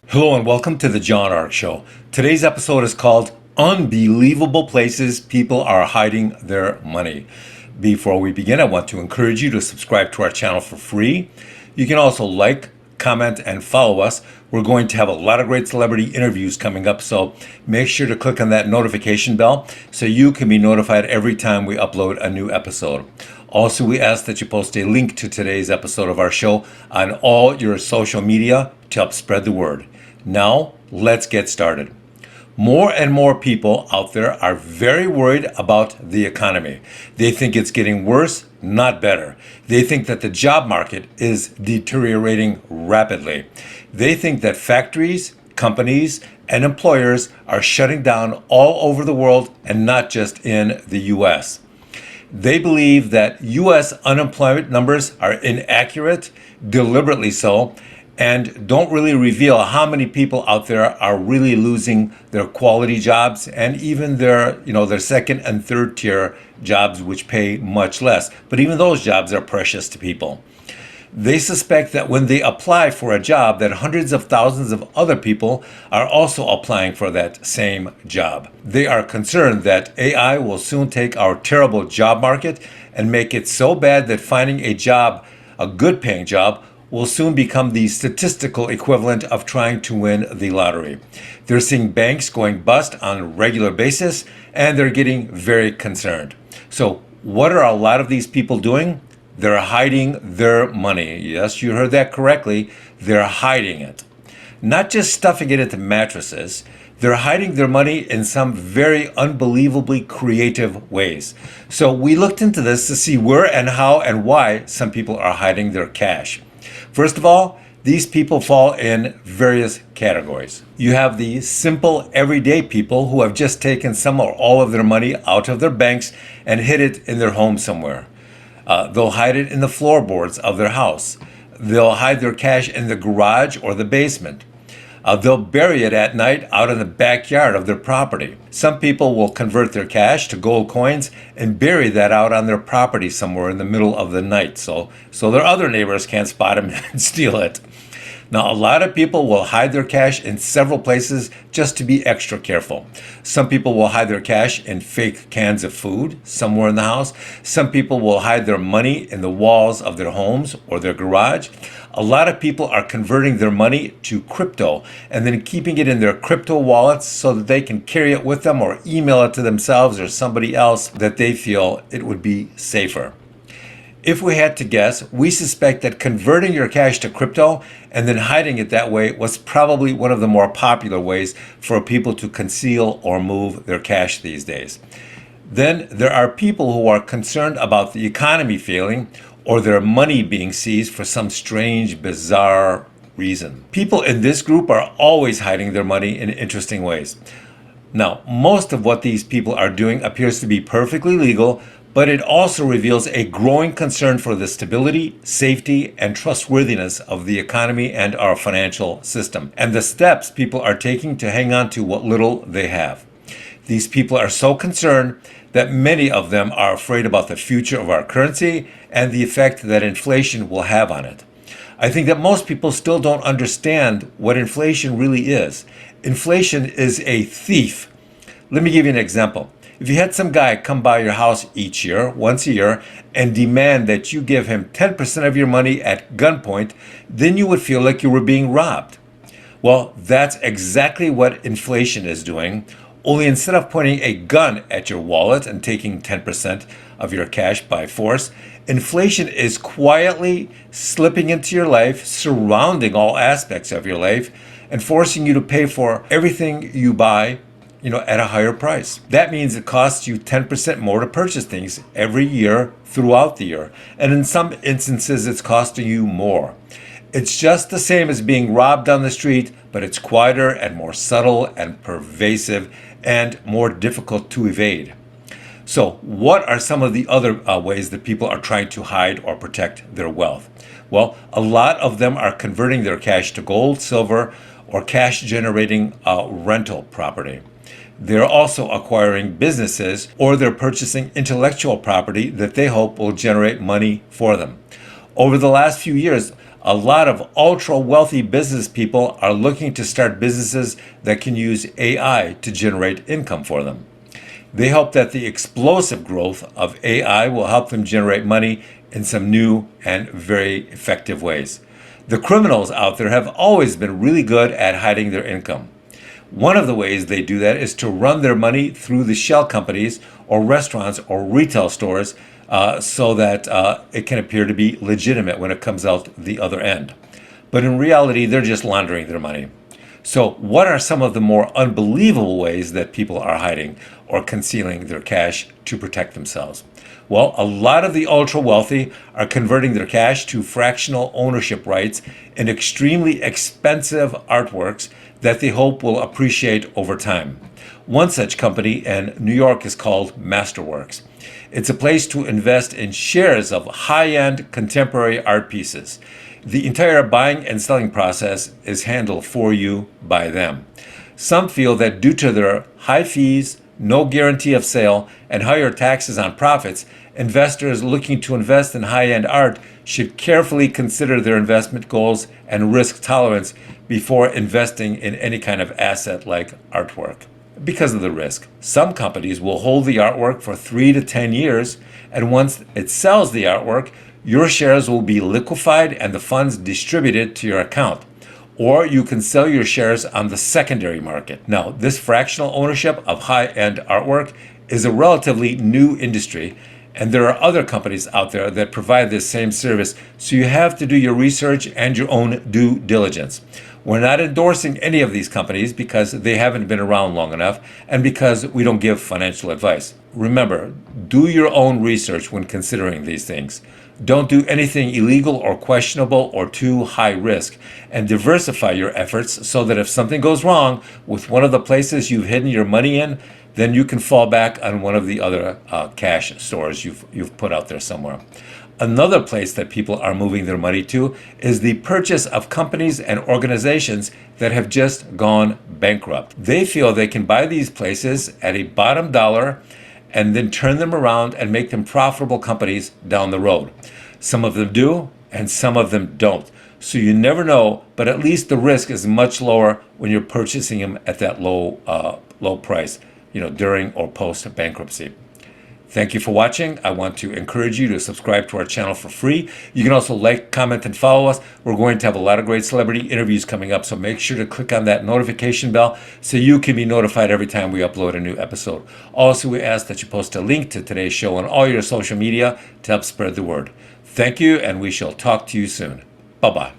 Hello and welcome to the John Ark Show. Today's episode is called Unbelievable Places People Are Hiding Their Money. Before we begin, I want to encourage you to subscribe to our channel for free. You can also like, comment, and follow us. We're going to have a lot of great celebrity interviews coming up, so make sure to click on that notification bell so you can be notified every time we upload a new episode. Also, we ask that you post a link to today's episode of our show on all your social media to help spread the word. Now, let's get started. More and more people out there are very worried about the economy. They think it's getting worse, not better. They think that the job market is deteriorating rapidly. They think that factories, companies, and employers are shutting down all over the world and not just in the U.S. They believe that U.S. unemployment numbers are inaccurate, deliberately so, and don't really reveal how many people out there are really losing their quality jobs and even their second and third tier jobs, which pay much less. But even those jobs are precious to people. They suspect that when they apply for a job, that hundreds of thousands of other people are also applying for that same job. They are concerned that AI will soon take our terrible job market and make it so bad that finding a job, a good paying job, will soon become the statistical equivalent of trying to win the lottery. They're seeing banks going bust on a regular basis, and they're getting very concerned. So what are a lot of these people doing? They're hiding their money. Yes, you heard that correctly. They're hiding it. Not just stuffing it into mattresses. They're hiding their money in some very unbelievably creative ways. So we looked into this to see where and how and why some people are hiding their cash. First of all, these people fall in various categories. You have the simple, everyday people who have just taken some or all of their money out of their banks and hid it in their home somewhere. They'll hide it in the floorboards of their house. They'll hide their cash in the garage or the basement. They'll bury it at night out in the backyard of their property. Some people will convert their cash to gold coins and bury that out on their property somewhere in the middle of the night so their other neighbors can't spot them and steal it. Now, a lot of people will hide their cash in several places just to be extra careful. Some people will hide their cash in fake cans of food somewhere in the house. Some people will hide their money in the walls of their homes or their garage. A lot of people are converting their money to crypto and then keeping it in their crypto wallets so that they can carry it with them or email it to themselves or somebody else that they feel it would be safer. If we had to guess, we suspect that converting your cash to crypto and then hiding it that way was probably one of the more popular ways for people to conceal or move their cash these days. Then there are people who are concerned about the economy failing or their money being seized for some strange, bizarre reason. People in this group are always hiding their money in interesting ways. Now, most of what these people are doing appears to be perfectly legal, but it also reveals a growing concern for the stability, safety, and trustworthiness of the economy and our financial system, and the steps people are taking to hang on to what little they have. These people are so concerned that many of them are afraid about the future of our currency and the effect that inflation will have on it. I think that most people still don't understand what inflation really is. Inflation is a thief. Let me give you an example. If you had some guy come by your house each year, once a year, and demand that you give him 10% of your money at gunpoint, then you would feel like you were being robbed. Well, that's exactly what inflation is doing, only instead of pointing a gun at your wallet and taking 10% of your cash by force, inflation is quietly slipping into your life, surrounding all aspects of your life, and forcing you to pay for everything you buy at a higher price. That means it costs you 10% more to purchase things every year throughout the year. And in some instances, it's costing you more. It's just the same as being robbed on the street, but it's quieter and more subtle and pervasive and more difficult to evade. So what are some of the other ways that people are trying to hide or protect their wealth? Well, a lot of them are converting their cash to gold, silver, or cash generating rental property. They're also acquiring businesses or they're purchasing intellectual property that they hope will generate money for them. Over the last few years, a lot of ultra wealthy business people are looking to start businesses that can use AI to generate income for them. They hope that the explosive growth of AI will help them generate money in some new and very effective ways. The criminals out there have always been really good at hiding their income. One of the ways they do that is to run their money through the shell companies or restaurants or retail stores so that it can appear to be legitimate when it comes out the other end. But in reality, they're just laundering their money. So what are some of the more unbelievable ways that people are hiding or concealing their cash to protect themselves? Well, a lot of the ultra wealthy are converting their cash to fractional ownership rights in extremely expensive artworks that they hope will appreciate over time. One such company in New York is called Masterworks. It's a place to invest in shares of high-end contemporary art pieces. The entire buying and selling process is handled for you by them. Some feel that due to their high fees, no guarantee of sale, and higher taxes on profits, investors looking to invest in high-end art should carefully consider their investment goals and risk tolerance before investing in any kind of asset like artwork. Because of the risk, some companies will hold the artwork for 3 to 10 years, and once it sells the artwork, your shares will be liquefied and the funds distributed to your account. Or you can sell your shares on the secondary market. Now, this fractional ownership of high-end artwork is a relatively new industry, and there are other companies out there that provide this same service, so you have to do your research and your own due diligence. We're not endorsing any of these companies because they haven't been around long enough and because we don't give financial advice. Remember, do your own research when considering these things. Don't do anything illegal or questionable or too high risk, and diversify your efforts so that if something goes wrong with one of the places you've hidden your money in, then you can fall back on one of the other cash stores you've put out there somewhere. Another place that people are moving their money to is the purchase of companies and organizations that have just gone bankrupt. They feel they can buy these places at a bottom dollar and then turn them around and make them profitable companies down the road. Some of them do, and some of them don't. So you never know, but at least the risk is much lower when you're purchasing them at that low price, during or post bankruptcy. Thank you for watching. I want to encourage you to subscribe to our channel for free. You can also like, comment, and follow us. We're going to have a lot of great celebrity interviews coming up, so make sure to click on that notification bell so you can be notified every time we upload a new episode. Also, we ask that you post a link to today's show on all your social media to help spread the word. Thank you, and we shall talk to you soon. Bye-bye.